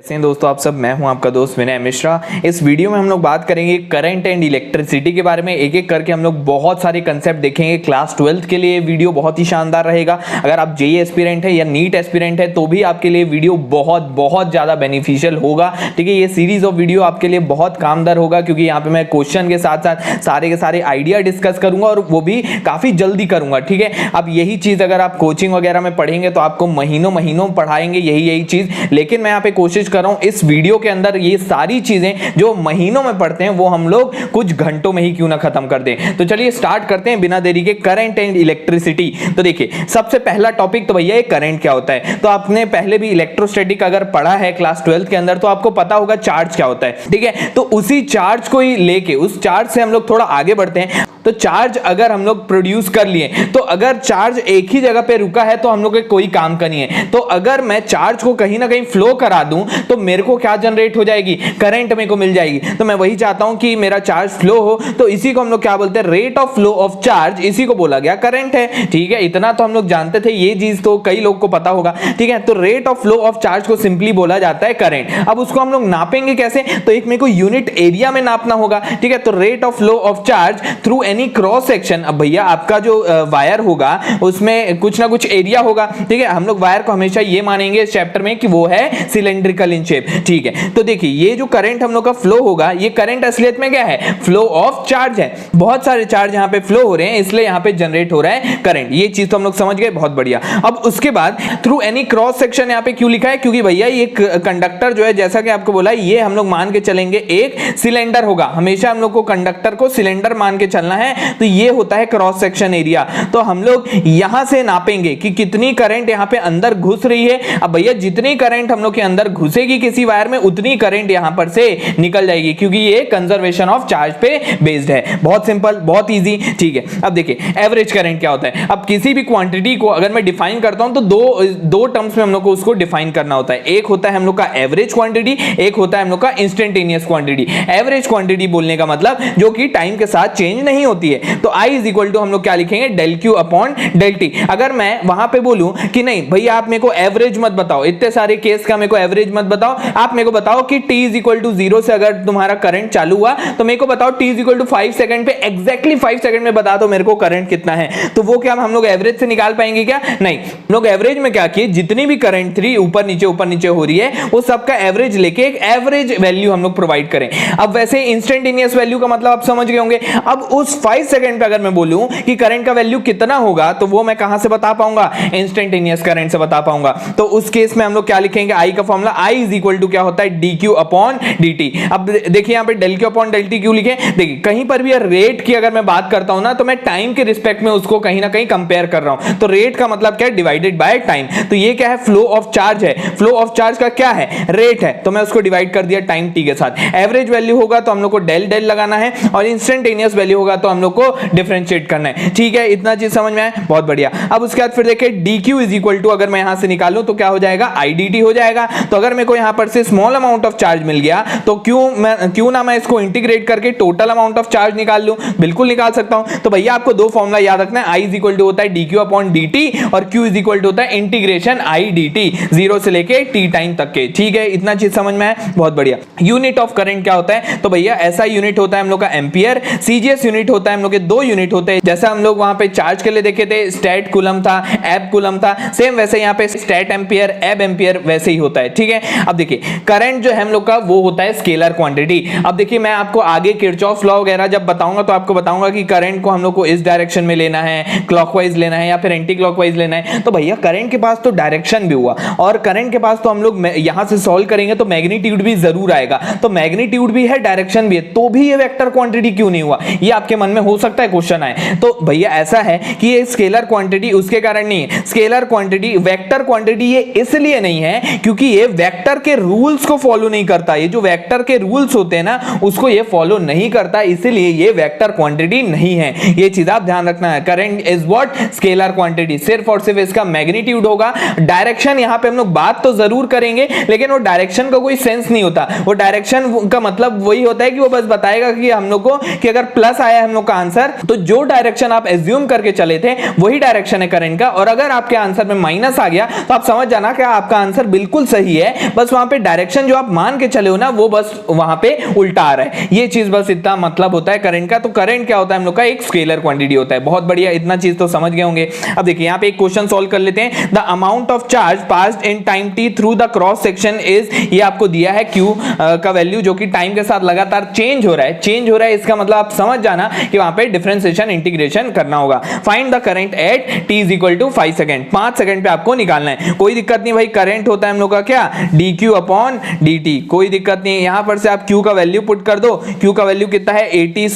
दोस्तों आप सब, मैं हूं आपका दोस्त विनय मिश्रा। इस वीडियो में हम लोग बात करेंगे करंट एंड इलेक्ट्रिसिटी के बारे में। एक एक करके हम लोग बहुत सारे कंसेप्ट देखेंगे। क्लास 12th के लिए वीडियो बहुत ही शानदार रहेगा। अगर आप जेईई एस्पिरेंट है या नीट एस्पिरेंट है तो भी आपके लिए वीडियो बहुत बहुत ज़्यादा बेनिफिशियल होगा। ठीक है, ये सीरीज ऑफ वीडियो आपके लिए बहुत कामदार होगा क्योंकि यहाँ पे मैं क्वेश्चन के साथ साथ सारे के सारे आइडिया डिस्कस करूंगा और वो भी काफ़ी जल्दी करूंगा। ठीक है, अब यही चीज़ अगर आप कोचिंग वगैरह में पढ़ेंगे तो आपको महीनों महीनों पढ़ाएंगे यही चीज़, लेकिन मैं यहाँ पे कोशिश कर रहा हूं इस वीडियो के अंदर ये सारी चीजें जो महीनों में पढ़ते हैं वो हम लोग कुछ घंटों में ही क्यों ना खत्म कर दें। तो चलिए स्टार्ट करते हैं बिना देरी के करंट एंड इलेक्ट्रिसिटी। तो देखिए सबसे पहला टॉपिक तो भैया ये करंट क्या होता है। तो आपने पहले भी इलेक्ट्रोस्टैटिक अगर पढ़ा है क्लास 12th के अंदर तो आपको पता होगा चार्ज क्या होता है। ठीक है, तो उसी चार्ज को ही लेके उस चार्ज से हम लोग थोड़ा आगे बढ़ते हैं। तो चार्ज अगर हम लोग प्रोड्यूस कर लिए तो अगर चार्ज एक ही जगह पे रुका है तो हम लोग के कोई काम का नहीं है। तो अगर मैं चार्ज को कहीं ना कहीं फ्लो करा दूं तो मेरे को क्या जनरेट हो जाएगी, करंट मेरे को मिल जाएगी। तो मैं वही चाहता हूं कि मेरा चार्ज फ्लो हो, तो इसी को हम लोग क्या बोलते हैं, rate of flow of charge, इसी को बोला गया करंट है। ठीक है, इतना तो हम लोग जानते थे, ये चीज तो कई लोग को पता होगा। ठीक है, तो rate of flow of charge को सिंपली बोला जाता है करंट। अब उसको हम लोग नापेंगे कैसे, तो एक मेरे को यूनिट एरिया में नापना होगा। ठीक है, तो rate of flow of charge through any cross section. अब भैया आपका जो वायर होगा उसमें कुछ ना कुछ एरिया होगा। ठीक है, हम लोग वायर को हमेशा ये मानेंगे इस चैप्टर में कि वो है सिलेंड्रिकल इन शेप। ठीक है, तो देखिए ये जो करंट हम लोग का फ्लो होगा, ये करंट असलियत में क्या है, फ्लो ऑफ चार्ज है। बहुत सारे चार्ज यहाँ पे फ्लो हो रहे हैं इसलिए यहाँ पे जनरेट हो रहा है करंट। ये चीज तो हम लोग समझ गए, बहुत बढ़िया। अब उसके बाद थ्रू एनी क्रॉस सेक्शन यहाँ पे क्यों लिखा है, क्योंकि भैया ये कंडक्टर जो है, जैसा कि आपको बोला, ये हम लोग मान के चलेंगे एक सिलेंडर होगा। हमेशा हम लोग को कंडक्टर को सिलेंडर मान के चलना है। तो ये होता है क्रॉस सेक्शन एरिया। तो हम लोग यहां से नापेंगे कि कितनी करंट यहां पे अंदर घुस रही है। अब भैया जितनी करंट हम लोग के अंदर घुसेगी किसी वायर में उतनी करंट यहां पर से निकल जाएगी, क्योंकि ये कंजर्वेशन ऑफ चार्ज पे बेस्ड है। बहुत सिंपल, बहुत इजी। ठीक है, अब देखिए एवरेज करंट क्या होता है। अब किसी भी क्वांटिटी को अगर मैं डिफाइन करता हूं तो दो टर्म्स में हम लोग को उसको डिफाइन करना होता है। एक होता है हम लोग का एवरेज क्वांटिटी, एक होता है हम लोग का इंस्टेंटेनियस क्वांटिटी। एवरेज क्वांटिटी बोलने का मतलब जो कि टाइम के साथ चेंज नहीं होती है। तो I इज इक्वल टू हम लोग क्या लिखेंगे, del Q upon del t. अगर मैं वहां पे बोलूं कि नहीं भैया आप मेरे को एवरेज मत बताओ, इतने सारे केस का मेरे को एवरेज मत बताओ, आप मेरे को बताओ कि t इज इक्वल टू 0 से अगर तुम्हारा करंट चालू हुआ तो मेरे को बताओ t is equal to 5 second पे, एग्जैक्टली 5 सेकंड में बता दो मेरे को करंट कितना है। तो वो क्या हम लोग एवरेज से निकाल पाएंगे क्या, नहीं। हम लोग एवरेज में क्या किए, जितनी भी करंट थी ऊपर नीचे हो रही है वो सबका एवरेज लेके एक एवरेज वैल्यू हम लोग प्रोवाइड करें। अब वैसे इंस्टेंटेनियस वैल्यू का मतलब आप समझ गए होंगे। अब उस 5 सेकंड पे अगर मैं बोलूं कि करंट का वैल्यू कितना होगा तो वो मैं कहां से बता पाऊंगा, इंस्टेंटेनियस करंट से बता पाऊंगा। तो उस केस में हम लोग क्या लिखेंगे, आई का formula I is equal to क्या होता है, dq अपॉन dt। अब देखिए यहां पे del Q upon del T क्यों लिखे, देखिए कहीं पर भी रेट की अगर मैं बात करता हूं ना तो मैं टाइम के रिस्पेक्ट में उसको कहीं ना कहीं कंपेयर कर रहा हूं। तो रेट का मतलब क्या है, डिवाइडेड बाय टाइम। तो ये क्या है, फ्लो ऑफ चार्ज है। फ्लो ऑफ चार्ज का क्या है, रेट है, तो मैं उसको डिवाइड कर दिया टाइम t के साथ। एवरेज वैल्यू होगा तो हम लोग को डेल डेल लगाना है और इंस्टेंटेनियस वैल्यू होगा तो हम लोग को डिफरेंशिएट करना है। ठीक है, इतना चीज समझ में आया, बहुत बढ़िया। अब उसके बाद फिर देखिए dq इज इक्वल टू अगर मैं यहां से निकालूं तो क्या हो जाएगा, idt हो जाएगा। तो अगर मेरे को यहां पर से स्मॉल अमाउंट ऑफ चार्ज मिल गया तो क्यों ना मैं इसको इंटीग्रेट करके टोटल अमाउंट ऑफ चार्ज निकाल लूं, बिल्कुल निकाल सकता हूं। तो भैया आपको दो फॉर्मूला याद रखना है, i इज इक्वल टू होता है dq अपॉन dt और q इज इक्वल टू होता है इंटीग्रेशन i dt, 0 से लेके t टाइम तक के। ठीक है, इतना चीज समझ में आया, बहुत बढ़िया। यूनिट ऑफ करंट क्या होता है, तो भैया ऐसा यूनिट होता है हम लोग का एम्पियर। सीजीएस यूनिट होता है हम लोग के दो यूनिट होते हैं, जैसा हम लोग वहां पे चार्ज के लिए देखे थे स्टैट कूलम था, एब कूलम था, सेम वैसे यहाँ पे स्टैट एम्पियर एब एम्पियर वैसे ही होता है। ठीक है, अब देखिए करंट जो है हम लोग का वो होता है स्केलर क्वांटिटी। अब देखिए मैं आपको आगे किरचॉफ लॉ वगैरह जब बताऊंगा तो आपको बताऊंगा कि करंट को हम लोग को इस डायरेक्शन में लेना है, क्लॉकवाइज लेना है या फिर एंटी क्लॉकवाइज लेना है। तो भैया करंट के पास तो डायरेक्शन भी हुआ और करंट के पास तो हम लोग यहां से सॉल्व करेंगे तो मैग्नीट्यूड भी जरूर आएगा। तो मैग्नीट्यूड भी है, डायरेक्शन भी है, तो भी ये वेक्टर क्वांटिटी क्यों नहीं हुआ, ये आपके मन में हो सकता है क्वेश्चन आए। तो भैया ऐसा है कि ये स्केलर क्वांटिटी उसके कारण नहीं है। स्केलर क्वांटिटी वेक्टर क्वांटिटी ये इसलिए नहीं है क्योंकि ये वेक्टर के रूल्स को फॉलो नहीं करता। ये जो वेक्टर के रूल्स होते हैं ना उसको ये फॉलो नहीं करता, इसलिए ये वेक्टर क्वांटिटी नहीं है। ये चीज आप ध्यान रखना है। Current is what, scalar quantity. सिर्फ और सिर्फ इसका मैग्नीट्यूड होगा। डायरेक्शन यहां पे हम लोग बात तो जरूर करेंगे लेकिन वो डायरेक्शन का कोई सेंस नहीं होता। वो डायरेक्शन का मतलब वही होता है कि वो बस बताएगा कि हम लोग को कि अगर प्लस आया है हम हम लोग का आंसर। तो जो डायरेक्शन आप एज्यूम करके चले थे वही डायरेक्शन है करंट का, और अगर आपके आंसर में माइनस आ गया तो आप समझ जाना कि आपका आंसर बिल्कुल सही है, बस वहां पे डायरेक्शन जो आप मान के चले हो ना वो बस वहां पे उल्टा आ रहा है। ये चीज बस इतना मतलब होता है करंट का। तो करंट क्या होता है हम लोग का, एक स्केलर क्वांटिटी होता है। बहुत बढ़िया, इतना चीज तो समझ गए होंगे। अब देखिए यहाँ पे एक क्वेश्चन सॉल्व कर लेते हैं। The amount of charge passed in time T through the cross section is, ये आपको दिया है Q का वैल्यू जो कि टाइम के साथ लगातार चेंज हो रहा है, इसका मतलब आप समझ जाना कि वहां पे डिफरेंशिएशन इंटीग्रेशन करना होगा। Find the current at t is equal to 5 second, 5 second पे आपको निकालना है। कोई दिक्कत नहीं भाई, करंट होता है हम लोग का क्या, dq अपॉन dt, कोई दिक्कत नहीं है। यहां पर से आप q का वैल्यू पुट कर दो। q का वैल्यू कितना है, AT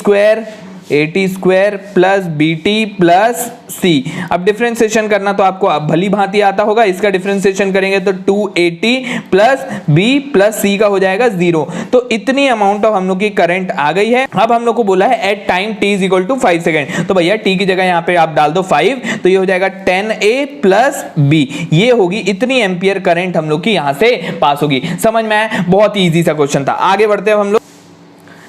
square plus BT plus C। अब डिफरेंशिएशन करना तो आपको अब भली भांति आता होगा। इसका डिफरेंशिएशन करेंगे तो 2AT plus B plus C का हो जाएगा 0। तो इतनी अमाउंट ऑफ हम लोग की करंट आ गई है। अब हम लोग को बोला है at time t is equal to 5 second, तो भैया t की जगह यहाँ पे आप डाल दो 5, तो ये हो जाएगा 10A प्लस B। ये होगी इतनी एम्पियर करंट हम लोग की यहाँ से पास होगी। समझ में आया, बहुत ईजी सा क्वेश्चन था। आगे बढ़ते हैं हम लोग।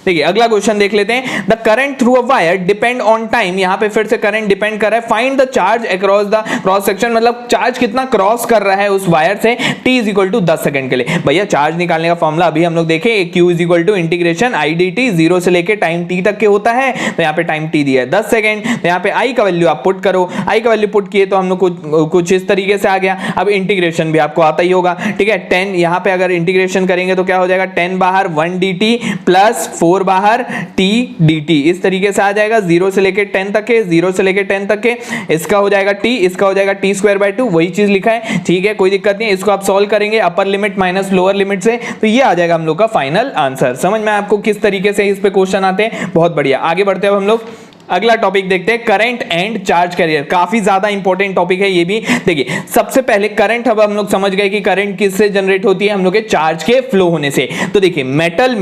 देखिए अगला क्वेश्चन देख लेते हैं। The current through a wire depend on time, यहां पे फिर से करंट डिपेंड कर रहा है। Find the charge across the cross section, मतलब चार्ज कितना क्रॉस कर रहा है उस वायर से t is equal to 10 second के लिए। भैया चार्ज निकालने का फॉर्मूला अभी हम लोग देखे, q is equal to integration i dt, 0 से लेके टाइम t तक के होता है। तो यहाँ पे टाइम t दिया है 10 सेकंड, तो यहाँ पे i का वैल्यू आप पुट करो। i का वैल्यू पुट किए तो हम लोग कुछ इस तरीके से आ गया। अब इंटीग्रेशन भी आपको आता ही होगा, ठीक है। 10 यहाँ पे अगर इंटीग्रेशन करेंगे तो क्या हो जाएगा, 10 बाहर 1 dt प्लस 4 बाहर t dt, इस तरीके से आ जाएगा। 0 से लेके 10 तक के, 0 से लेके 10 तक के, इसका हो जाएगा t, इसका हो जाएगा t स्क्वायर बाय 2, वही चीज लिखा है, ठीक है, कोई दिक्कत नहीं है। इसको आप सॉल्व करेंगे upper limit minus lower limit से, तो ये आ जाएगा हम लोग का फाइनल आंसर। समझ में आपको किस तरीके से इस पे क्वेश्चन आते हैं, बहुत बढ़िया। आगे बढ़ते हैं हम लोग, अगला टॉपिक देखते हैं, करंट एंड चार्ज कैरियर। काफी ज्यादा इंपॉर्टेंट टॉपिक है ये भी। देखिए सबसे पहले करंट, अब हम लोग समझ गए कि करंट किससे जनरेट होती है, हम लोग के चार्ज के फ्लो होने से। तो देखिए मेटल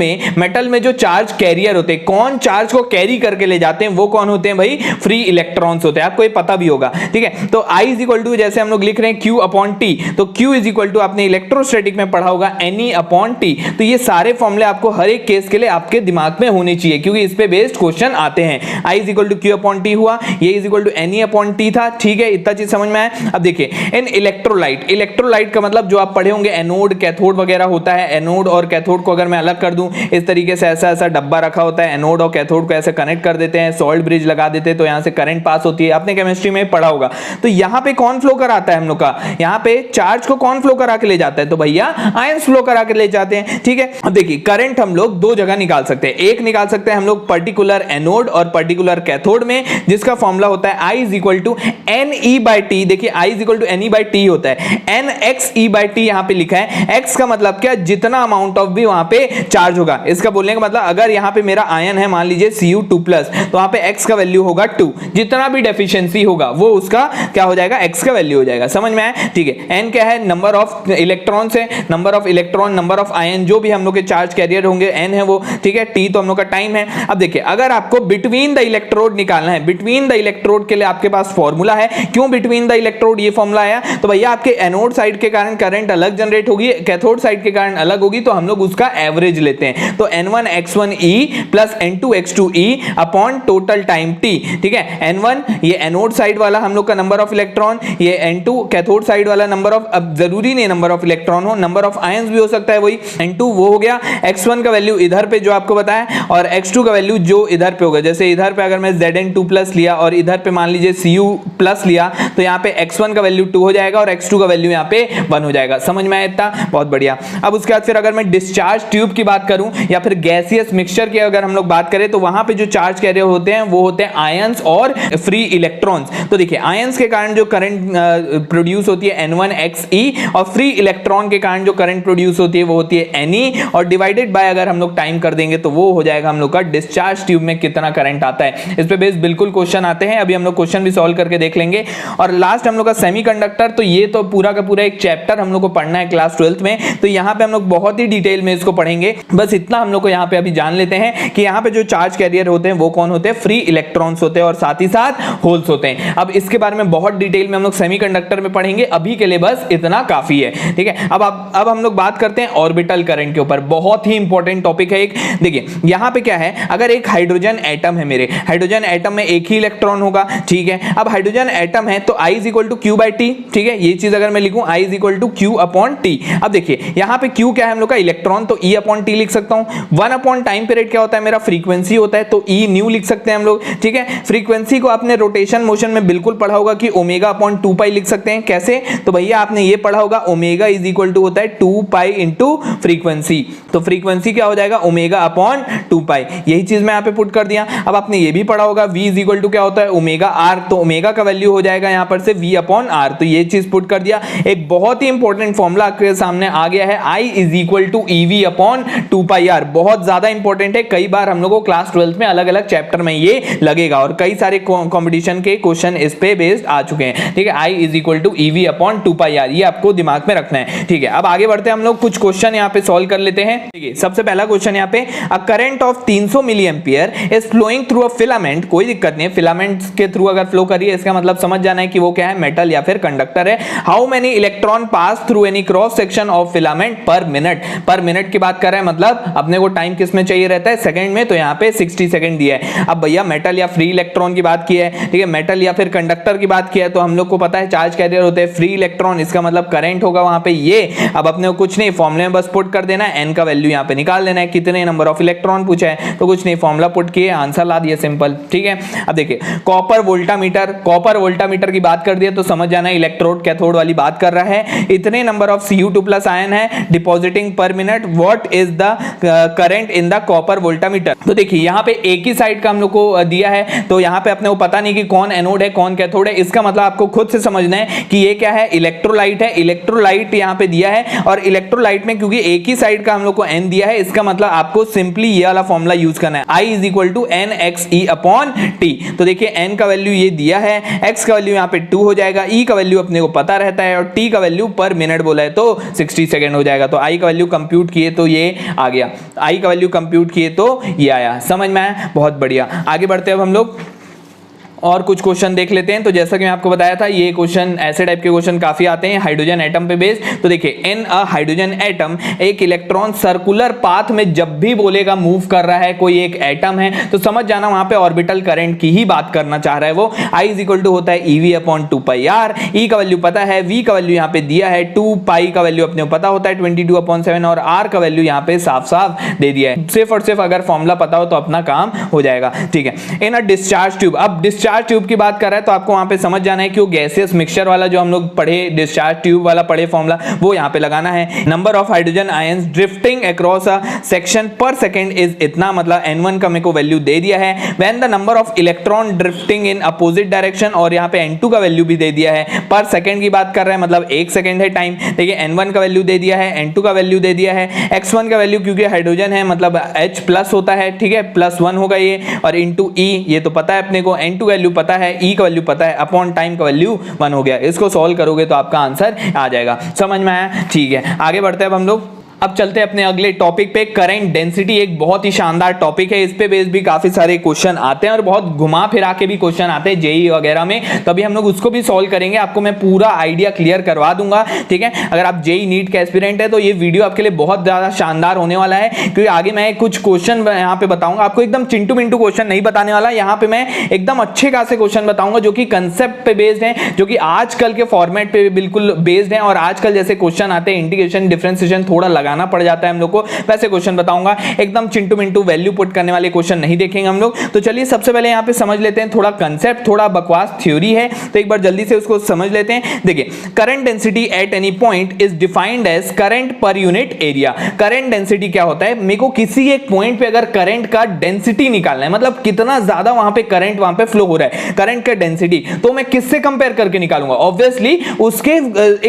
में जो चार्ज कैरियर होते हैं, कौन चार्ज को कैरी करके ले जाते हैं, वो कौन होते हैं भाई, फ्री इलेक्ट्रॉन्स होते हैं। आपको ये पता भी होगा, ठीक है। तो I इज इक्वल टू, जैसे हम लोग लिख रहे हैं Q अपॉन T, तो Q इज इक्वल टू आपने इलेक्ट्रोस्टैटिक में पढ़ा होगा NE अपॉन T। तो ये सारे फॉर्मूले आपको हर एक केस के लिए आपके दिमाग में होने चाहिए, क्योंकि इस पे बेस्ड क्वेश्चन आते हैं। I is equal to Q upon T हुआ, ये is equal to NE upon T था, ठीक है, इतना चीज समझ में आया। अब देखिए इन इलेक्ट्रोलाइट का मतलब जो आप पढ़े होंगे एनोड कैथोड वगैरह होता है। एनोड और कैथोड को अगर मैं अलग कर दूं, इस तरीके से ऐसा डब्बा रखा होता है, एनोड और कैथोड को ऐसे कनेक्ट कर देते हैं, सॉल्ट ब्रिज लगा देते हैं, तो यहां से करंट पास होती है। आपने केमिस्ट्री में पढ़ा होगा। तो यहां पे कौन फ्लो कराता है हम लोग का, यहां पे चार्ज को कौन फ्लो करा के ले जाता है, तो भैया आयंस फ्लो करा के ले जाते हैं, ठीक है। अब देखिए करंट हम लोग दो जगह निकाल सकते हैं। एक निकाल सकते हैं हम लोग पर्टिकुलर एनोड और पर्टिकुलर कैथोड में, जिसका फॉर्मूला होता है I is equal to NE by T. देखिए I is equal to NE by T होता है, NXE बाई टी यहां पे लिखा है। X का मतलब क्या, जितना अमाउंट ऑफ भी वहां पे चार्ज होगा। इसका बोलने का मतलब अगर यहां पे मेरा आयन है मान लीजिए Cu2+, तो वहां पे X का वैल्यू होगा 2, जितना भी डेफिशिएंसी होगा वो उसका क्या हो जाएगा, X का वैल्यू हो जाएगा। समझ में आया, ठीक है। N क्या है, नंबर ऑफ इलेक्ट्रॉन से, number of electron, number of ion, जो भी हम लोग के चार्ज कैरियर होंगे N है वो, ठीक है। T तो हम लोग का टाइम है। अब देखिए अगर आपको बिटवीन द इलेक्ट्रोड निकालना है, बिटवीन द इलेक्ट्रोड के लिए आपके पास फॉर्मूला है। क्यों बिटवीन द इलेक्ट्रोड ये फॉर्मूला आया, तो भैया आपके एनोड साइड के कारण करंट अलग जनरेट होगी, कैथोड साइड के कारण अलग होगी, तो हम लोग उसका एवरेज लेते हैं। तो N1x1e plus N2x2e upon total time t, ठीक है। N1 ये एनोड साइड वाला हम लोग का नंबर ऑफ इलेक्ट्रॉन, ये N2 कैथोड साइड वाला नंबर ऑफ, अब जरूरी नहीं नंबर ऑफ इलेक्ट्रॉन हो, नंबर ऑफ आयंस भी हो सकता है, वही N2 वो हो गया। x1 का वैल्यू इधर पे जो आपको बताया, और x2 का वैल्यू जो इधर पे होगा। जैसे इधर पे अगर मैं Zn2+ लिया और इधर पे मान लीजिए Cu+ लिया, तो यहाँ पे x1 का वैल्यू 2 हो जाएगा और x2 का वैल्यू यहाँ पे 1 हो जाएगा। समझ में आया इतना, बहुत बढ़िया। अब उसके बाद फिर अगर मैं डिस्चार्ज ट्यूब की बात करूं या फिर गैसियस मिक्सचर की अगर हम लोग बात करें, तो वहां पे जो चार्ज कैरियर होते हैं वो होते हैं आयंस और फ्री इलेक्ट्रॉन्स। तो देखिए आयंस के कारण जो करंट प्रोड्यूस होती है N1xe, और फ्री इलेक्ट्रॉन के कारण जो करंट प्रोड्यूस होती है वो होती है Ne, और डिवाइडेड बाय अगर हम लोग टाइम कर देंगे तो वो हो जाएगा हम लोग का डिस्चार्ज ट्यूब में कितना करंट आता है। इस पे बेस बिल्कुल क्वेश्चन आते हैं, अभी हम लोग क्वेश्चन भी सॉल्व करके देख लेंगे। और लास्ट हम लोग का सेमीकंडक्टर, तो ये तो पूरा का पूरा एक चैप्टर हम लोग को पढ़ना है क्लास 12th में, तो यहाँ पे हम लोग बहुत ही डिटेल में इसको पढ़ेंगे। बस इतना हम लोग को यहाँ पे अभी जान लेते हैं कि यहाँ पे जो चार्ज कैरियर होते हैं वो कौन होते हैं, फ्री इलेक्ट्रॉन्स होते हैं और साथ ही साथ होल्स होते हैं। अब इसके बारे में बहुत डिटेल में हम लोग सेमीकंडक्टर में पढ़ेंगे, अभी के लिए बस इतना काफी है, ठीक है। अब हम लोग बात करते हैं ऑर्बिटल करंट के ऊपर, बहुत ही इंपॉर्टेंट टॉपिक है एक। देखिए यहाँ पे क्या है, अगर एक हाइड्रोजन एटम है, मेरे हाइड्रोजन एटम में एक ही इलेक्ट्रॉन होगा, ठीक है। अब हाइड्रोजन एटम है तो I is equal to Q by T, ठीक है। ये चीज अगर मैं लिखूं I is equal to Q upon T. अब देखिए यहां पे Q क्या है हम लोग का, इलेक्ट्रॉन, तो E अपॉन टी लिख सकता हूं। 1 अपॉन टाइम पीरियड क्या होता है मेरा, फ्रीक्वेंसी होता है, तो E न्यू लिख सकते हैं हम लोग, ठीक है। फ्रीक्वेंसी को आपने रोटेशन मोशन में बिल्कुल पढ़ा होगा कि ओमेगा अपॉन 2 पाई लिख सकते हैं। कैसे, तो भैया आपने ये पढ़ा होगा ओमेगा इज इक्वल टू होता है 2 पाई इंटू फ्रीक्वेंसी, तो फ्रीक्वेंसी क्या हो जाएगा ओमेगा अपॉन 2 पाई, यही चीज मैं यहाँ पे पुट कर दिया। अब आपने ये भी पढ़ा होगा V इज इक्वल टू क्या होता है ओमेगा आर, तो ओमेगा का वैल्यू हो जाएगा यहाँ पर से V अपॉन आर, तो ये चीज पुट कर दिया। एक बहुत ही इंपॉर्टेंट फॉर्मूला आपके सामने आ गया है, I is equal to EV upon 2 pi R, बहुत ज्यादा इंपॉर्टेंट है। कई बार हम लोगों को क्लास 12th में अलग अलग चैप्टर में ये लगेगा और कई सारे कंपटीशन के क्वेश्चन इस पे बेस्ड आ चुके हैं, ठीक है। I is equal to EV upon 2 pi R, ये आपको दिमाग में रखना है, ठीक है। अब आगे बढ़ते हैं हम लोग, कुछ क्वेश्चन यहाँ पे सॉल्व कर लेते हैं, ठीक है। सबसे पहला क्वेश्चन यहाँ पे, a current of 300 milli ampere is flowing through a filament, कोई दिक्कत नहीं है, फिलामेंट के थ्रू अगर फ्लो करिए इसका मतलब समझ जाना है कि वो क्या है, मेटल या फिर कंडक्टर है। How many electron pass through any cross section of filament पर मिनट, पर मिनट की बात कर रहे हैं, मतलब अपने को टाइम किस में चाहिए रहता है, सेकंड में, तो यहाँ पे 60 सेकंड दिया है। अब भैया मेटल या फ्री इलेक्ट्रॉन की बात की है, ठीक है, मेटल या फिर कंडक्टर की बात की है, तो हम लोग को पता है चार्ज कैरियर होते हैं, फ्री इलेक्ट्रॉन, इसका मतलब करंट होगा वहां पे ये। अब अपने को कुछ नहीं, फॉर्मूले में बस पुट कर देना है, एन का वैल्यू यहाँ पे निकाल देना है, कितने नंबर ऑफ इलेक्ट्रॉन पूछा है, तो कुछ नहीं, फॉर्मूला पुट किए, आंसर ला दिए, सिंपल, ठीक है। अब देखिए कॉपर वोल्टामीटर, कॉपर वोल्टामीटर की बात कर दिया तो समझ जाना इलेक्ट्रोड कैथोड वाली बात कर रहा है। इतने नंबर ऑफ Cu2+ आयन है डिपॉजिटिंग पर minute, what is the current in the copper voltameter. तो देखिए यहाँ पे एक ही साइड का हम लोग को दिया है, तो यहाँ पे अपने को पता नहीं कि कौन एनोड है कौन कैथोड है, इसका मतलब आपको खुद से समझना है कि ये क्या है, इलेक्ट्रोलाइट है। इलेक्ट्रोलाइट यहाँ पे दिया है और इलेक्ट्रोलाइट में क्योंकि एक ही साइड का हम लोग को N दिया है, इसका मतलब आपको सिंपली ये वाला फॉर्मूला यूज करना है, I is equal to NXE upon T। तो देखिए N का वैल्यू ये दिया है, X का वैल्यू यहाँ पे 2 हो जाएगा, E का वैल्यू अपने को पता रहता है और T का वैल्यू पर मिनट बोला है तो 60 सेकंड हो जाएगा। तो I का वैल्यू कंप्यूट किए तो ये आ गया, I का वैल्यू कंप्यूट किए तो ये आया, समझ में आया, बहुत बढ़िया। आगे बढ़ते हैं अब हम लोग और कुछ क्वेश्चन देख लेते हैं। तो जैसा कि मैं आपको बताया था ये क्वेश्चन, ऐसे टाइप के क्वेश्चन काफी आते हैं हाइड्रोजन एटम पे बेस्ड। तो देखिए इन अ हाइड्रोजन एटम एक इलेक्ट्रॉन सर्कुलर पाथ में जब भी बोलेगा मूव कर रहा है कोई एक एटम है, तो समझ जाना वहां पे ऑर्बिटल करंट की ही बात करना चाह रहा है वो। I इज इक्वल टू होता है EV upon 2 pi R, E का वैल्यू पता है, V का वैल्यू यहाँ पे दिया है, 2 पाई का वैल्यू अपने को पता होता है 22/7 और R का वैल्यू यहाँ पे साफ साफ दे दिया है। सिर्फ और सिर्फ अगर फॉर्मूला पता हो तो अपना काम हो जाएगा, ठीक है। इन अ डिस्चार्ज ट्यूब, अब डिस्चार्ज ट्यूब की बात कर रहा है तो आपको वहां पे समझ जाना है कि वो गैसियस मिक्सचर वाला जो हम लोग पढ़े, डिस्चार्ज ट्यूब वाला पढ़े फॉर्मूला, वो यहां पे लगाना है। Number of hydrogen ions drifting across a section पर सेकंड इज इतना, मतलब N1 का मेरे को वैल्यू दे दिया है। When the number of electron drifting in opposite direction, और यहां पे N2 का वैल्यू भी दे दिया है, पर सेकंड की बात कर रहे हैं मतलब 1 सेकंड है टाइम। देखिए N1 का वैल्यू दे दिया है, N2 का वैल्यू दे दिया है, X1 का वैल्यू क्योंकि हाइड्रोजन है मतलब H प्लस होता है, ठीक है, +1 होगा ये, और इंटू E ये तो पता है अपने को, N2 वैल्यू पता है, E का वैल्यू पता है, अपॉन टाइम का वैल्यू 1 हो गया। इसको सॉल्व करोगे तो आपका आंसर आ जाएगा, समझ में आया, ठीक है। आगे बढ़ते हैं अब हम लोग, अब चलते हैं अपने अगले टॉपिक पे। करंट डेंसिटी एक बहुत ही शानदार टॉपिक है, इस पे बेस भी काफी सारे क्वेश्चन आते हैं और बहुत घुमा फिरा के भी क्वेश्चन आते हैं जेई वगैरह में, तो अभी हम लोग उसको भी सॉल्व करेंगे, आपको मैं पूरा आइडिया क्लियर करवा दूंगा, ठीक है। अगर आप जेई नीट के एस्पिरेंट है तो ये वीडियो आपके लिए बहुत ज्यादा शानदार होने वाला है, क्योंकि आगे मैं कुछ क्वेश्चन यहाँ पे बताऊंगा, आपको एकदम चिंटू मिंटू क्वेश्चन नहीं बताने वाला, यहाँ पे मैं एकदम अच्छे खासे क्वेश्चन बताऊंगा जो कि कंसेप्ट पे बेस्ड है, जो कि आजकल के फॉर्मेट पे बिल्कुल बेस्ड है, और आजकल जैसे क्वेश्चन आते हैं इंटीग्रेशन डिफरेंशिएशन थोड़ा लगाना पड़ जाता है हम लोग को, वैसे क्वेश्चन बताऊंगा, एकदम चिंटू मिंटू वैल्यू पुट करने वाले क्वेश्चन नहीं देखेंगे हम लोग। तो चलिए सबसे पहले यहाँ पे समझ लेते हैं, थोड़ा कंसेप्ट, थोड़ा बकवास थ्योरी है, तो एक बार जल्दी से उसको समझ लेते हैं। देखिए current density at any point is defined as current per unit area. Current density क्या होता है, मेरे को किसी एक पॉइंट पे अगर करंट का डेंसिटी निकालना है, मतलब कितना ज्यादा वहां पे करंट वहां पे फ्लो हो रहा है, करंट का डेंसिटी, तो मैं किससे कंपेयर करके निकालूंगा, ऑब्वियसली उसके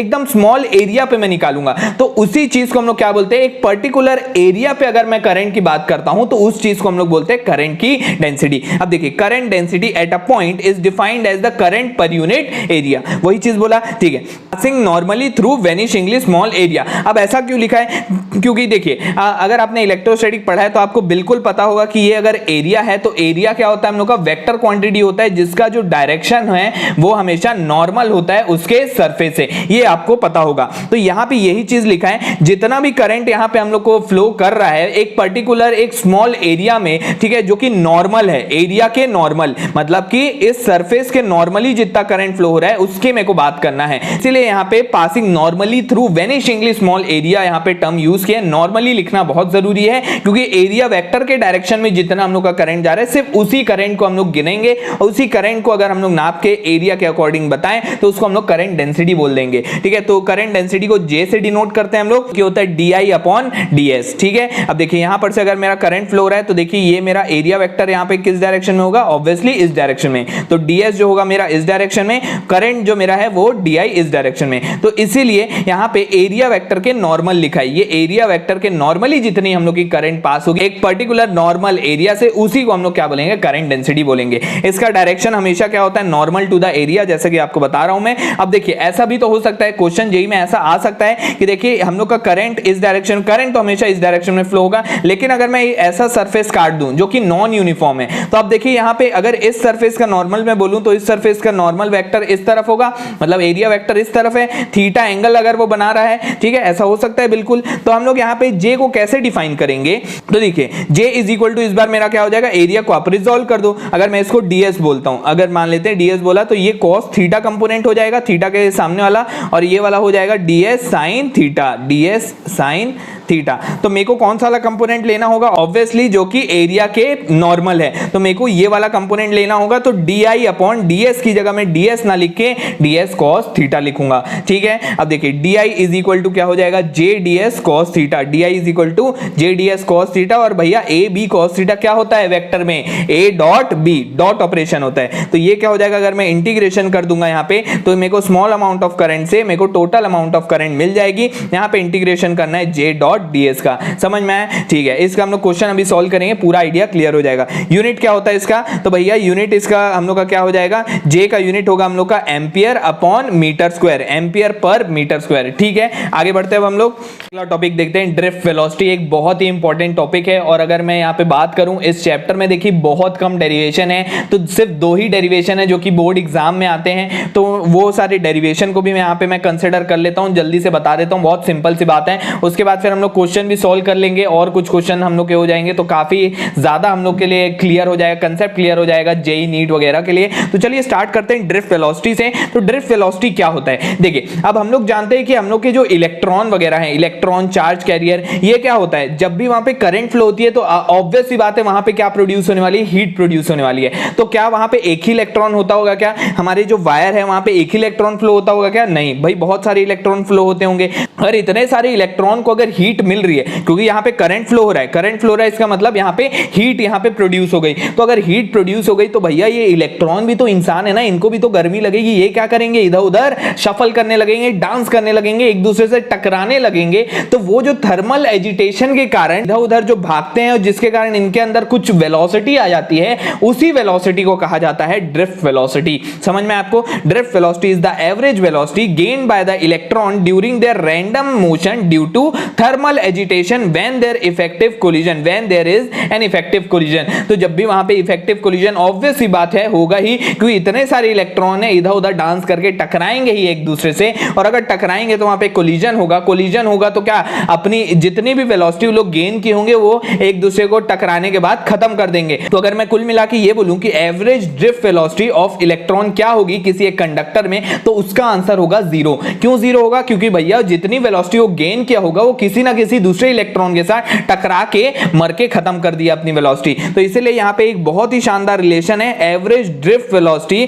एकदम स्मॉल एरिया पे मैं निकालूंगा। तो उसी चीज को हम लोग क्या बोलते हैं, एक पर्टिकुलर एरिया पे अगर मैं करंट की बात करता हूं तो उस चीज को हम लोग बोलते हैं करंट की डेंसिटी। अब देखिए current density at a point is defined as the current per unit area, वही चीज बोला, ठीक है। Passing normally through vanishingly small area. अब ऐसा क्यों लिखा है, क्योंकि देखिए अगर आपने इलेक्ट्रोस्टैटिक पढ़ा है तो आपको बिल्कुल पता होगा कि ये अगर एरिया है तो एरिया क्या होता है हम लोग का, वेक्टर क्वांटिटी होता है जिसका जो डायरेक्शन है वो हमेशा नॉर्मल होता है उसके सरफेस से, ये आपको पता होगा। तो यहां पे यही चीज लिखा है, जितना भी करंट यहाँ पे हम लोग को फ्लो कर रहा है एक पर्टिकुलर एक स्मॉल एरिया में, ठीक है, जो कि नॉर्मल है, एरिया के नॉर्मल, मतलब कि इस सरफेस के नॉर्मली जितना करंट फ्लो हो रहा है उसके मेरे को बात करना है। इसलिए यहाँ पे passing normally through vanishingly small area यहाँ पे टर्म यूज किया। नॉर्मली लिखना बहुत जरूरी है क्योंकि एरिया वेक्टर के डायरेक्शन में जितना हम लोग का करंट जा रहा है सिर्फ उसी करंट को हम लोग गिनेंगे और उसी करंट को अगर हम लोग नाप के एरिया के अकॉर्डिंग बताएं तो उसको हम लोग करंट डेंसिटी बोल देंगे, ठीक है। तो करंट डेंसिटी को J से डिनोट करते हैं हम लोग, कि होता है DI अपॉन DS, ठीक है। अब देखिए यहां पर से अगर मेरा करंट फ्लो हो रहा है तो देखिए ये मेरा एरिया वेक्टर यहां पे किस डायरेक्शन में होगा, ऑब्वियसली इस डायरेक्शन में, तो DS जो होगा मेरा इस डायरेक्शन में, करंट जो मेरा है वो DI इस डायरेक्शन में, तो इसीलिए यहां पे एरिया वेक्टर के नॉर्मल लिखा है। ये एरिया वेक्टर के नॉर्मली जितनी हम लोग की करंट पास होगी एक पर्टिकुलर नॉर्मल एरिया से, उसी को हम लोग क्या बोलेंगे, करंट डेंसिटी बोलेंगे। इसका डायरेक्शन हमेशा क्या होता है, नॉर्मल टू द एरिया, जैसे कि आपको बता रहा हूं मैं। अब देखिए ऐसा भी तो हो सकता है, क्वेश्चन जेईई में ऐसा आ सकता है कि देखिए हम लोग का करंट इस डायरेक्शन, करंट तो हमेशा इस डायरेक्शन में फ्लो होगा, लेकिन अगर मैं ऐसा सरफेस काट दूं जो कि नॉन यूनिफॉर्म है, तो अब देखिए यहां पे अगर इस सरफेस का नॉर्मल मैं बोलूं तो इस सरफेस का नॉर्मल वेक्टर इस तरफ होगा, मतलब एरिया वेक्टर इस तरफ है, थीटा एंगल अगर वो बना रहा है, ठीक है, ऐसा हो सकता है बिल्कुल। तो हम लोग यहां पे J को कैसे डिफाइन करेंगे, तो देखिए J इज इक्वल टू, इस बार मेरा क्या हो जाएगा, एरिया को आप रिजॉल्व कर दो। अगर मैं इसको DS बोलता हूं, अगर मान लेते हैं DS बोला तो ये cos थीटा कंपोनेंट हो जाएगा, थीटा के सामने वाला, और ये वाला हो जाएगा DS sin theta, DS sin theta. तो मेरे को कौन सा वाला कंपोनेंट लेना होगा, ऑब्वियसली जो कि एरिया के नॉर्मल है, तो मेरे को ये वाला कंपोनेंट लेना होगा। तो DI अपॉन DS की जगह में DS ना लिख के DS cos थीटा लिखूंगा, ठीक है। अब देखिए DI इज इक्वल टू क्या हो जाएगा, JDS cos theta, DI is equal to JDS cos theta. और भैया AB cos थीटा क्या होता है वेक्टर में, A dot B, dot operation होता है, तो ये क्या हो जाएगा, अगर मैं इंटीग्रेशन कर दूंगा यहाँ पे तो मेरे को स्मॉल अमाउंट ऑफ करंट से मेरे को टोटल अमाउंट ऑफ करंट मिल जाएगी। यहाँ पे इंटीग्रेशन करना है J डॉट DS का, समझ में आया, ठीक है। इसका हम लोग क्वेश्चन अभी सॉल्व करेंगे, पूरा आइडिया क्लियर हो जाएगा। यूनिट क्या होता है इसका, तो भैया यूनिट इसका हम लोग का क्या हो जाएगा, J का यूनिट होगा हम लोग का ampere upon metre square, ampere per metre square, ठीक है। आगे बढ़ते हैं हम लोग, अगला टॉपिक देखते हैं, ड्रिफ्ट वेलोसिटी, एक बहुत ही इंपॉर्टेंट टॉपिक है। और अगर मैं यहाँ पे बात करूं इस चैप्टर में, देखिए बहुत कम डेरिवेशन है, तो सिर्फ 2 ही डेरिवेशन है जो कि बोर्ड एग्जाम में आते हैं, तो वो सारे डेरिवेशन को भी मैं यहाँ पे मैं कंसिडर कर लेता हूँ, जल्दी से बता देता हूँ, बहुत सिंपल सी बात है। उसके बाद फिर हम लोग क्वेश्चन भी सॉल्व कर लेंगे और कुछ क्वेश्चन हम लोग के हो जाएंगे, तो काफी ज्यादा हम लोग के लिए क्लियर हो जाएगा, कंसेप्ट क्लियर हो जाएगा जेईई नीट वगैरह के लिए। तो चलिए स्टार्ट करते हैं ड्रिफ्ट वेलोसिटी से। तो ड्रिफ्ट वेलोसिटी क्या होता है, देखिए अब हम लोग जानते हैं कि हम लोग के जो इलेक्ट्रॉन वगैरह हैं, इलेक्ट्रॉन चार्ज कैरियर, ये क्या होता है, जब भी वहां पे करंट फ्लो होती है तो ऑब्वियस सी बात है वहां पे क्या प्रोड्यूस होने वाली है, हीट प्रोड्यूस होने वाली है। तो क्या वहां पे एक ही इलेक्ट्रॉन होता होगा क्या, हमारे जो वायर है वहां पे एक ही इलेक्ट्रॉन फ्लो होता होगा क्या, नहीं भाई, बहुत सारे इलेक्ट्रॉन फ्लो होते होंगे। और इतने सारे इलेक्ट्रॉन को अगर हीट मिल रही है, क्योंकि यहाँ पे करंट फ्लो हो रहा है, करंट फ्लो हो रहा है, इसका मतलब यहाँ पे हीट यहाँ पे प्रोड्यूस हो गई। तो अगर हीट प्रोड्यूस हो गई तो भैया ये इलेक्ट्रॉन भी तो इंसान है ना, इनको भी तो गर्मी लगेगी, ये क्या करेंगे, इधर उधर शफल करने लगेंगे, डांस करने लगेंगे, एक दूसरे से टकराने लगेंगे। तो वो जो थर्मल एजिटेशन के कारण इधर उधर जो भागते हैं और जिसके कारण इनके अंदर कुछ वेलोसिटी आ जाती है, उसी वेलोसिटी को कहा जाता है ड्रिफ्ट वेलोसिटी। समझ में आपको, drift velocity is the average velocity gained by the electron during their random motion due to thermal agitation when there effective collision, when there is an effective collision. तो जब भी वहां पे इफेक्टिव कोलिजन, ऑब्वियस सी बात है होगा ही, क्योंकि इतने सारे इलेक्ट्रॉन है इधर उधर डांस करके टकराएंगे ही एक दूसरे से, और अगर टकराएंगे तो वहां पे कोलिजन होगा, कोलिजन होगा तो क्या अपनी जितनी भी वेलोसिटी लोग गेन किए होंगे वो एक दूसरे को टकराने के बाद खत्म कर देंगे। तो अगर मैं कुल मिला के ये बोलूं कि average drift velocity of electron क्या होगी किसी एक कंडक्टर में, तो उसका आंसर होगा 0। क्यों 0 होगा, क्योंकि भैया जितनी वेलोसिटी वो गेन किया होगा वो किसी ना किसी दूसरे इलेक्ट्रॉन के साथ टकरा के मर के खत्म कर दिया अपनी वेलोसिटी। तो इसीलिए यहां पे एक बहुत ही शानदार रिलेशन है, average drift velocity,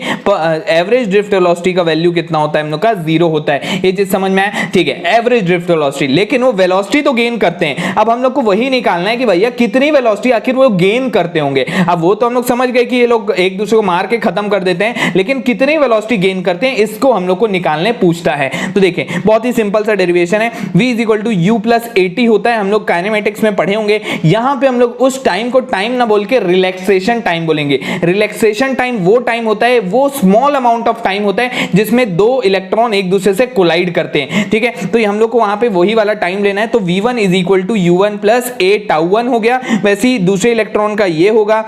average drift velocity का वैल्यू कितना होता है हम लोग का, 0 होता है। ये चीज समझ में आया, ठीक है, एवरेज ड्रिफ्ट वेलोसिटी, लेकिन वो वेलोसिटी तो गेन करते हैं। अब हम लोग को वही निकालना है कि भैया कितनी वेलोसिटी आखिर वो गेन करते होंगे। अब वो तो हम लोग समझ गए कि ये लोग एक दूसरे को मार के खत्म कर देते हैं, लेकिन कितनी वेलोसिटी गेन करते हैं इसको हम लोग को निकालने पूछता है। तो देखें बहुत ही सिंपल सा डेरिवेशन है, v is equal to u plus at होता है, हम लोग काइनेमेटिक्स में पढ़े होंगे। यहां पे हम लोग उस टाइम को टाइम ना बोल के रिलैक्सेशन टाइम बोलेंगे। रिलैक्सेशन टाइम वो टाइम होता है, वो स्मॉल अमाउंट ऑफ टाइम होता है जिसमें दो इलेक्ट्रॉन एक दूसरे से कोलाइड करते हैं, ठीक है। तो हम लोग को वहां पे वही वाला टाइम लेना है। तो v1 is equal to u1 plus a tau 1 हो गया। वैसे ही दूसरे इलेक्ट्रॉन का ये होगा,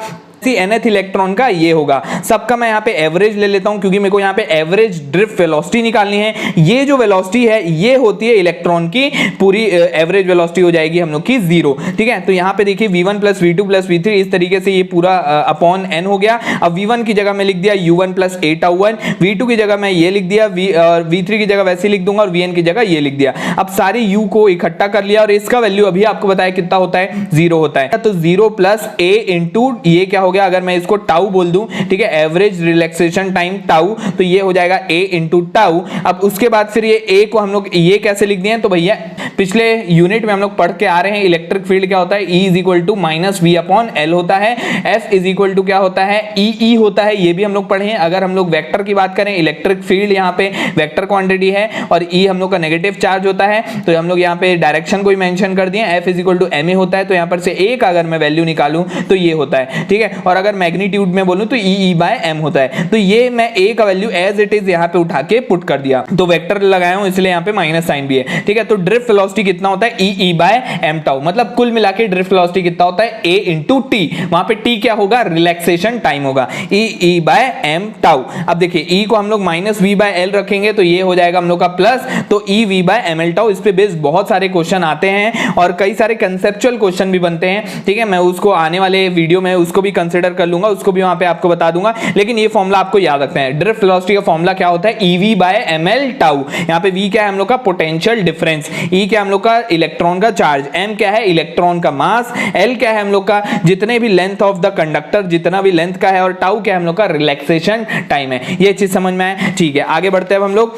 nth इलेक्ट्रॉन का ये होगा। सबका मैं यहाँ पे एवरेज ले लेता हूं क्योंकि मेरे को यहाँ पे एवरेज ड्रिफ्ट वेलोसिटी निकालनी है। ये जो वेलोसिटी है ये होती है इलेक्ट्रॉन की पूरी एवरेज वेलोसिटी हो जाएगी हम लोग की 0। ठीक है, तो यहाँ पे देखिए v1 plus v2 plus v3 इस तरीके से ये पूरा अपॉन n हो गया। अब v1 की जगह मैं लिख दिया u1 plus a tau 1, v2 की जगह मैं ये लिख दिया, v3 की जगह वैसे लिख दूंगा और vn की जगह ये लिख दिया। अब सारे u को इकट्ठा कर लिया और इसका वैल्यू अभी आपको बताया कितना होता है, 0 होता है। तो 0 प्लस a इंटू ये क्या हो गया, अगर मैं इसको टाउ बोल दूं, ठीक है, एवरेज रिलैक्सेशन टाइम टाउ, तो ये हो जाएगा a इंटू टाउ। अब उसके बाद फिर ये a को हम लोग ये कैसे लिख दिए, तो भैया पिछले यूनिट में हम लोग पढ़ के आ रहे हैं इलेक्ट्रिक फील्ड क्या होता है, E is equal to minus V upon L होता है, F इज इक्वल टू क्या होता है, E होता है, ये भी हम लोग पढ़े हैं। अगर हम लोग वेक्टर की बात करें, इलेक्ट्रिक फील्ड यहाँ पे वेक्टर क्वांटिटी है और E हम लोग का नेगेटिव चार्ज होता है, तो हम लोग यहाँ पे डायरेक्शन को ही मेंशन कर दिए, F is equal to ma होता है, तो यहाँ पर से A का अगर मैं वैल्यू निकालूं तो ये होता है। ठीक है, और अगर मैग्नीट्यूड में बोलूं तो E बाय m होता है। तो ये मैं A का वैल्यू एज इट इज यहाँ पे उठा के पुट कर दिया, तो वेक्टर लगाया हूं इसलिए यहाँ पे माइनस साइन भी है। ठीक है, तो ड्रिफ्ट वेलोसिटी कितना होता है, E बाय m टाउ, मतलब कुल मिला के ड्रिफ्ट वेलोसिटी कितना होता है, A इंटू टी। वहां पे T क्या होगा, रिलैक्सेशन टाइम होगा, E बाय m टाउ। अब देखिए E को हम लोग माइनस V बाय L रखेंगे तो ये हो जाएगा हम लोग का प्लस, तो E V by ml tau. इस पे बेस्ड बहुत सारे क्वेश्चन आते हैं और कई सारे कंसेप्चुअल क्वेश्चन भी बनते हैं। ठीक है, मैं उसको आने वाले वीडियो में उसको भी कंसीडर कर लूंगा, उसको भी वहां पे आपको बता दूंगा, लेकिन ये फॉर्मूला आपको याद रखना है। ड्रिफ्ट वेलोसिटी का फॉर्मूला क्या होता है, EV बाय ml टाउ। यहाँ पे V क्या है हम लोग का पोटेंशियल डिफरेंस, E क्या हम लोग का इलेक्ट्रॉन का चार्ज, M क्या है इलेक्ट्रॉन का मास, L क्या है हम लोग का जितने भी लेंथ ऑफ द कंडक्टर जितना भी लेंथ का है, और टाउ क्या है हम लोग का रिलैक्सेशन टाइम है। ये चीज समझ में आए। ठीक है, आगे बढ़ते हैं हम लोग।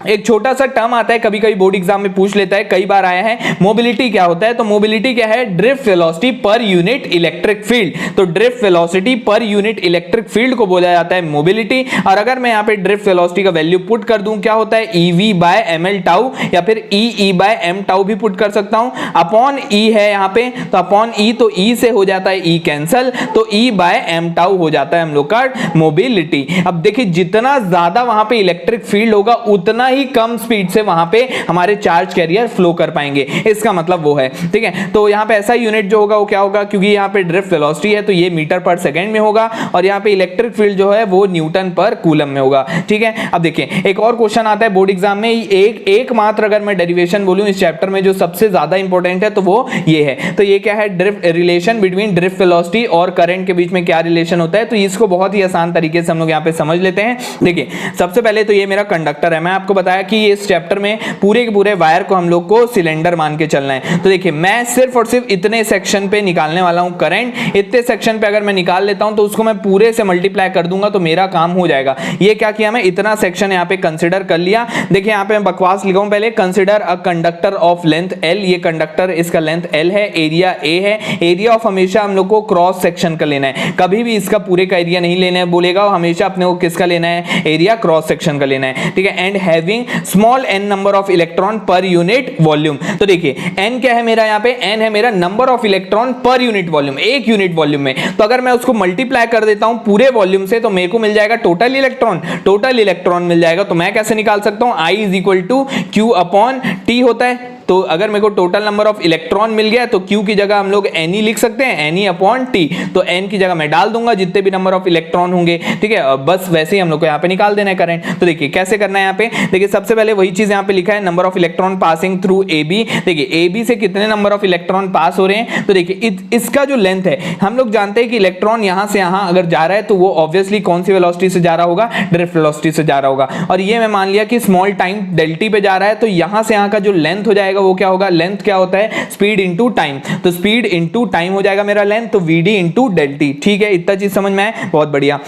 एक छोटा सा टर्म आता है, कभी कभी बोर्ड एग्जाम में पूछ लेता है, कई बार आया है, मोबिलिटी क्या होता है। तो मोबिलिटी क्या है, drift velocity per unit electric field. तो drift velocity per unit electric field को बोला जाता है मोबिलिटी। और अगर मैं यहाँ पे ड्रिफ्ट वेलोसिटी का वैल्यू पुट कर दूं, क्या होता है, EV बाय ml टाउ, या फिर E बाय m टाउ भी पुट कर सकता हूं। अपॉन E है यहाँ पे, तो अपॉन E, तो E से हो जाता है E कैंसल, तो E बाय m टाउ हो जाता है हम लोग का मोबिलिटी। अब देखिए जितना ज्यादा वहां पे इलेक्ट्रिक फील्ड होगा उतना ही कम स्पीड से वहां पे हमारे चार्ज कैरियर फ्लो कर पाएंगे, इसका मतलब वो है। ठीक है, तो यहाँ पे ऐसा यूनिट जो होगा वो क्या होगा, क्योंकि यहाँ पे ड्रिफ्ट वेलोसिटी है तो ये मीटर पर सेकंड में होगा, और यहाँ पे इलेक्ट्रिक फील्ड जो है वो न्यूटन पर कूलम में होगा। ठीक है, अब देखिए एक और क्वेश्चन आता है बोर्ड एग्जाम में, एकमात्र अगर मैं डेरिवेशन बोलूं इस चैप्टर में जो सबसे ज्यादा इंपॉर्टेंट है तो वो ये है। तो ये क्या है, drift relation between drift velocity और करंट के बीच में क्या रिलेशन होता है। तो इसको बहुत ही आसान तरीके से हम लोग यहाँ पे समझ लेते हैं। देखिए सबसे पहले तो ये मेरा कंडक्टर है, मैं आपको बताया कि इस चैप्टर में पूरे के पूरे वायर को हम लोग को सिलेंडर मान के चलना है। तो देखिए मैं सिर्फ और सिर्फ इतने सेक्शन पे निकालने वाला हूं करंट। इतने सेक्शन पे अगर मैं निकाल लेता हूं तो उसको मैं पूरे से मल्टीप्लाई कर दूंगा तो मेरा काम हो जाएगा। ये क्या किया, मैं इतना सेक्शन यहाँ पे कंसिडर कर लिया। देखिए यहाँ पे मैं बकवास लिखा हूं, पहले consider a conductor of length L। ये कंडक्टर इसका लेंथ L है, एरिया A है। एरिया ऑफ हमेशा हम लोग को क्रॉस सेक्शन का लेना है, कभी भी इसका पूरे का एरिया नहीं लेना है बोलेगा, हमेशा अपने को किसका लेना है, एरिया क्रॉस सेक्शन का लेना है। ठीक है, and having small n number of electron per unit volume. तो देखिए n क्या है मेरा, यहाँ पे n है मेरा number of electron per unit volume, एक यूनिट वॉल्यूम में। तो अगर मैं उसको मल्टीप्लाई कर देता हूं पूरे वॉल्यूम से तो मेरे को मिल जाएगा टोटल इलेक्ट्रॉन। टोटल इलेक्ट्रॉन मिल जाएगा तो मैं कैसे निकाल सकता हूं, I is equal to Q upon T होता है। तो अगर मेरे को टोटल नंबर ऑफ इलेक्ट्रॉन मिल गया तो Q की जगह हम लोग Ne लिख सकते हैं, Ne अपॉन T। तो N की जगह मैं डाल दूंगा जितने भी नंबर ऑफ इलेक्ट्रॉन होंगे। ठीक है, बस वैसे ही हम लोग को यहाँ पे निकाल देना है करंट। तो देखिए कैसे करना है, यहाँ पे देखिए सबसे पहले वही चीज यहाँ पे लिखा है, number of electron passing through AB। देखिए AB से कितने नंबर ऑफ इलेक्ट्रॉन पास हो रहे हैं, तो देखिए इसका जो लेंथ है, हम लोग जानते हैं कि इलेक्ट्रॉन यहाँ से यहाँ अगर जा रहा है तो वो ऑब्वियसली कौन सी वेलोसिटी से जा रहा होगा, ड्रिफ्ट वेलोसिटी से जा रहा होगा। और ये मैं मान लिया कि स्मॉल टाइम डेल्टी पे जा रहा है, तो यहाँ से यहाँ का जो लेंथ हो जाएगा वो क्या होगा, लेंथ क्या होता है, स्पीड इनटू टाइम। तो स्पीड इनटू टाइम हो जाएगा मेरा लेंथ, तो VD इनटू डेल्टी। ठीक है, इतना चीज समझ में आए, बहुत बढ़िया।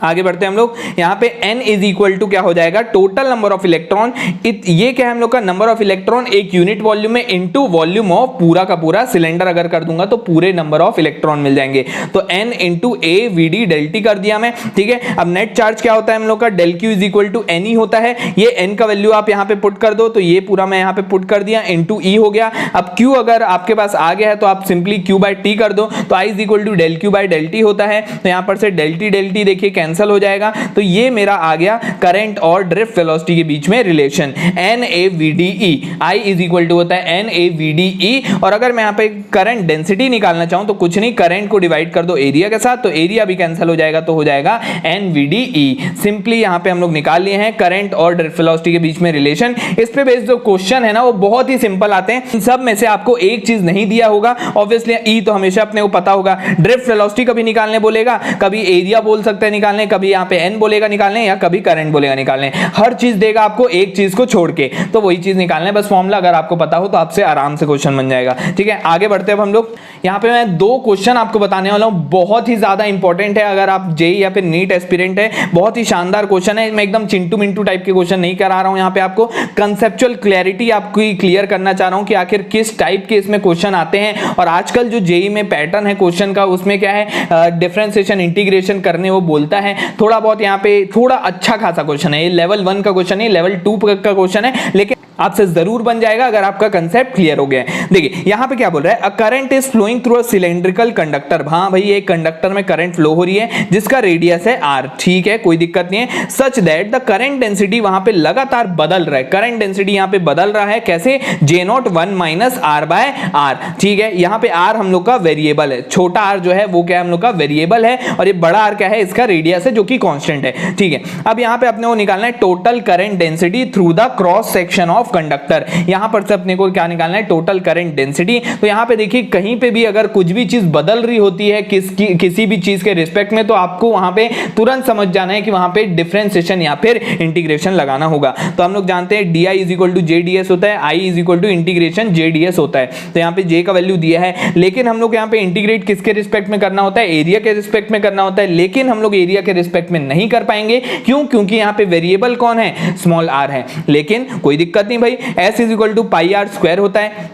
आगे बढ़ते हैं हम लोग, यहाँ पे n इज इक्वल टू क्या हो जाएगा, टोटल नंबर ऑफ इलेक्ट्रॉन। ये क्या है हम लोग का, नंबर ऑफ इलेक्ट्रॉन एक यूनिट वॉल्यूम में इनटू वॉल्यूम ऑफ पूरा का पूरा सिलेंडर अगर कर दूंगा तो पूरे नंबर ऑफ इलेक्ट्रॉन मिल जाएंगे। तो n इंटू A VD डेल्टी कर दिया मैं। ठीक है, अब नेट चार्ज क्या होता है हम लोग का, del Q is equal to Ne होता है। ये n का वैल्यू आप यहाँ पे पुट कर दो, तो ये पूरा मैं यहाँ पे पुट कर दिया, इंटू E हो गया। अब Q अगर आपके पास आ गया है तो आप सिंपली Q बाय T कर दो, तो I is equal to del Q by del T होता है। तो यहाँ पर से डेल्टी डेल्टी देखिए कैंसिल हो जाएगा। तो ये मेरा आ गया करंट और ड्रिफ्ट वेलोसिटी के बीच में relation NAVDE। I is equal to होता है NAVDE। और अगर मैं यहाँ पे करंट डेंसिटी निकालना चाहूं तो कुछ नहीं, करंट को डिवाइड कर दो एरिया के साथ, तो एरिया भी कैंसिल हो जाएगा, तो हो जाएगा NVDE। सिंपली यहाँ पे हम लोग निकाल लिए हैं करंट और ड्रिफ्ट वेलोसिटी के बीच में रिलेशन। इस पे बेस्ड जो क्वेश्चन है ना वो बहुत ही सिंपल आते हैं। इन सब में से आपको एक चीज नहीं दिया होगा, ऑब्वियसली ई तो हमेशा अपने को पता होगा। ड्रिफ्ट वेलोसिटी कभी निकालने बोलेगा, कभी एरिया बोल सकते हैं निकालने, कभी यहाँ पे एन बोलेगा निकालने, या कभी करंट बोलेगा निकालने। हर चीज देगा आपको एक चीज को छोड़ के, तो वही चीज निकालना है। बस फॉर्मूला अगर आपको पता हो तो आपसे आराम से क्वेश्चन बन जाएगा। ठीक है, आगे बढ़ते हैं अब हम लोग। यहाँ पे मैं दो क्वेश्चन आपको बताने वाला हूँ, बहुत ही ज्यादा इंपॉर्टेंट है। अगर आप जेई या फिर नीट एस्पिरेंट है, बहुत ही शानदार क्वेश्चन है। मैं एकदम चिंटू मिंटू टाइप के क्वेश्चन नहीं करा रहा हूँ, यहाँ पे आपको कंसेप्चुअल क्लैरिटी आपकी क्लियर करना चाह रहा हूँ कि आखिर किस टाइप के इसमें क्वेश्चन आते हैं। और आजकल जो जेई में पैटर्न है क्वेश्चन का, उसमें क्या है, डिफरेंशिएशन इंटीग्रेशन करने वो बोलता है। थोड़ा बहुत यहाँ पे थोड़ा अच्छा खासा क्वेश्चन है, ये लेवल 1 का क्वेश्चन है, लेवल 2 का क्वेश्चन है, लेकिन आपसे जरूर बन जाएगा अगर आपका कंसेप्ट क्लियर हो गया है। देखिए यहां पे क्या बोल रहा है, a current is flowing through a cylindrical conductor. हाँ भाई, एक कंडक्टर में करंट फ्लो हो रही है जिसका रेडियस है r। ठीक है, कोई दिक्कत नहीं है। Such that the current density वहां पे लगातार बदल रहा है, करंट डेंसिटी यहां पे बदल रहा है कैसे, J01 minus r bye r। ठीक है, यहां पे r हम लोग का वेरिएबल है, छोटा r जो है वो क्या है हम लोग का वेरिएबल है, और ये बड़ा r क्या है, इसका रेडियस है जो कि कांस्टेंट है। ठीक है, अब यहां पे अपने को निकालना है total current density through the cross section of conductor. यहां पर से अपने को क्या निकालना है, टोटल करंट डेंसिटी। तो यहां पे देखिए कहीं पे भी अगर कुछ भी चीज बदल रही होती है किसी भी चीज के रिस्पेक्ट में, तो आपको वहां पे तुरंत समझ जाना है कि वहां पे डिफरेंशिएशन या फिर इंटीग्रेशन लगाना होगा। तो हम लोग जानते हैं d I is equal to J d s होता है, I is equal to integration J d s होता है। तो यहाँ पे जे का वैल्यू दिया है, लेकिन हम लोग यहाँ पे इंटीग्रेट किसके रिस्पेक्ट में करना होता है, एरिया के रिस्पेक्ट में करना होता है। लेकिन हम लोग एरिया के रिस्पेक्ट में नहीं कर पाएंगे, क्यों, क्योंकि यहाँ पे वेरिएबल कौन है, स्मॉल आर है। लेकिन कोई दिक्कत नहीं भाई, S is equal to pi R square होता है,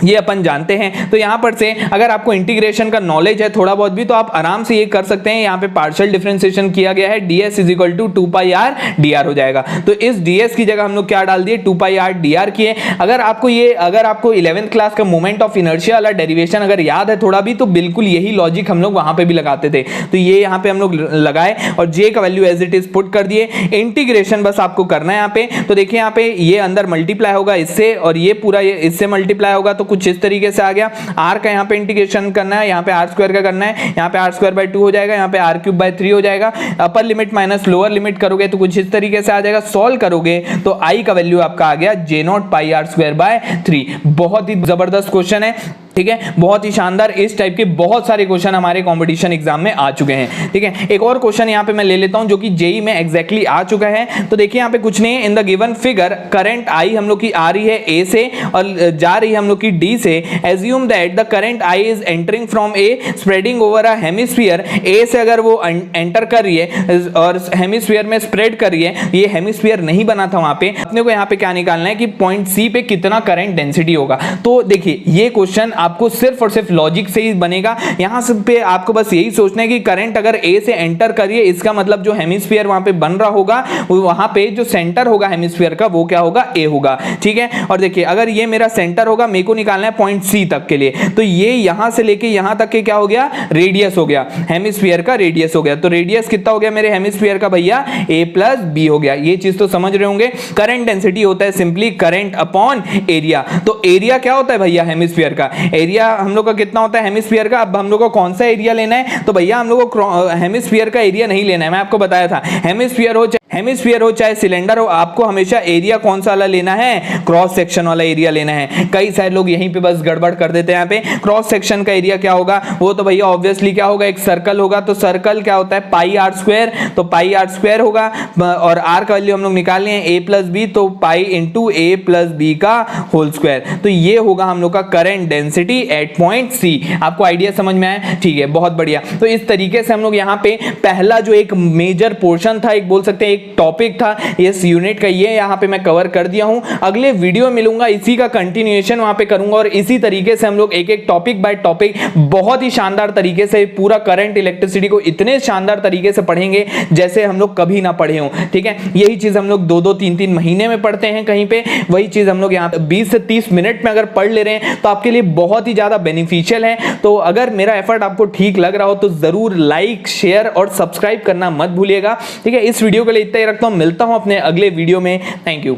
ये अपन जानते हैं। तो यहां पर से अगर आपको इंटीग्रेशन का नॉलेज है थोड़ा बहुत भी, तो आप आराम से ये कर सकते हैं। यहां पे पार्शियल डिफरेंशिएशन किया गया है, ds is equal to 2 pi r dr हो जाएगा। तो इस ds की जगह हम लोग क्या डाल दिए, 2 पाई r dr किए। अगर आपको 11th क्लास का मोमेंट ऑफ इनर्शिया वाला डेरिवेशन अगर याद है थोड़ा भी, तो बिल्कुल यही लॉजिक हम लोग वहां पे भी लगाते थे। तो ये यहाँ पे हम लोग लगाए और j का value as it is put कर दिए। इंटीग्रेशन बस आपको करना है यहाँ पे। तो देखिए यहाँ पे ये अंदर मल्टीप्लाई होगा इससे, और ये पूरा इससे मल्टीप्लाई होगा, तो कुछ इस तरीके से आ गया। r का यहाँ पे इंटीग्रेशन करना है, यहाँ पे r स्क्वायर का करना है, यहाँ पे r स्क्वायर बाय 2 हो जाएगा, यहाँ पे r क्यूब बाय 3 हो जाएगा। Upper limit minus lower limit करोगे तो कुछ इस तरीके से आ जाएगा। सॉल्व करोगे तो i का वैल्यू आपका आ गया J0 pi r square by 3। बहुत ही जबरदस्त क्वेश्चन है, ठीक है, बहुत ही शानदार। इस टाइप के बहुत सारे क्वेश्चन हमारे कंपटीशन एग्जाम में आ चुके हैं। ठीक है, एक और क्वेश्चन यहाँ पे मैं ले लेता हूं जो कि जेई में एग्जैक्टली आ चुका है। तो देखिए यहाँ पे कुछ नहीं है, in the given figure current I हम लोग की आ रही है ए से और जा रही है हम लोग की डी से। Assume that the current I is entering from A spreading over a hemisphere. A से अगर वो एंटर कर रही है और हेमिस्फीयर में स्प्रेड कर रही है, ये हेमिस्फीयर नहीं बना था वहां पे, अपने को यहाँ पे क्या निकालना है कि पॉइंट सी पे कितना करंट डेंसिटी होगा। तो देखिए ये क्वेश्चन आपको सिर्फ और सिर्फ लॉजिक से ही बनेगा। यहां से पे आपको बस यही सोचना है कि करंट अगर ए से एंटर करिए, इसका मतलब जो हेमिस्फीयर वहां पे बन रहा होगा, वहां पे जो सेंटर होगा हेमिस्फीयर का वो क्या होगा, ए होगा। ठीक है, और देखिए अगर ये मेरा सेंटर होगा, मेरे को निकालना है पॉइंट सी तक के लिए, तो ये यहां से लेके यहां तक के क्या हो गया, रेडियस हो गया, हेमिस्फीयर का रेडियस हो गया। तो रेडियस कितना हो गया मेरे हेमिस्फीयर का भैया, a प्लस बी हो गया। ये चीज तो समझ रहे होंगे। करंट डेंसिटी होता है सिंपली करंट अपॉन एरिया। तो एरिया क्या होता है भैया, हेमिस्फीयर का एरिया हम लोग का कितना होता है हेमिस्फीयर का। अब हम लोग को कौन सा एरिया लेना है, तो भैया हम लोग को हेमिस्फीयर का एरिया नहीं लेना है। मैं आपको बताया था, हेमिस्फीयर हो चाहे सिलेंडर हो, आपको हमेशा एरिया कौन सा वाला लेना है, क्रॉस सेक्शन वाला एरिया लेना है। कई सारे लोग यहीं पे बस गड़बड़ कर देते हैं। यहाँ पे क्रॉस सेक्शन का एरिया क्या होगा, वो तो भैया ऑब्वियसली क्या होगा, एक सर्कल होगा। तो सर्कल क्या होता है, पाई आर स्क्वायर, तो पाई आर स्क्वायर होगा। और आर का वैल्यू हम लोग निकाल लिए ए प्लस बी, तो pi into A plus B का होल स्क्वायर। तो ये होगा हम लोग का current density at point C. आपको आइडिया समझ में आया, ठीक है, बहुत बढ़िया। तो इस तरीके से हम लोग यहाँ पे पहला जो एक मेजर पोर्शन था, एक बोल सकते हैं एक एक टॉपिक था इस यूनिट का, ये यहाँ पे मैं कवर कर दिया हूँ। अगले वीडियो मिलूंगा, इसी का कंटिन्यूएशन वहां पे करूंगा और इसी तरीके से हम लोग एक एक टॉपिक बाय टॉपिक बहुत ही शानदार तरीके से पूरा करंट इलेक्ट्रिसिटी को इतने शानदार तरीके से पढ़ेंगे जैसे हम लोग कभी ना पढ़े हों। ठीक है, यही चीज हम लोग 2-2 3-3 महीने में पढ़ते हैं कहीं पे, वही चीज हम लोग यहाँ 20 से 30 मिनट में अगर पढ़ ले रहे हैं तो आपके लिए बहुत ही ज्यादा बेनिफिशियल है। तो अगर मेरा एफर्ट आपको ठीक लग रहा हो तो जरूर लाइक, शेयर और सब्सक्राइब करना मत भूलिएगा। ठीक है, इस वीडियो के लिए इतना ही रखता हूं, मिलता हूं अपने अगले वीडियो में। Thank you.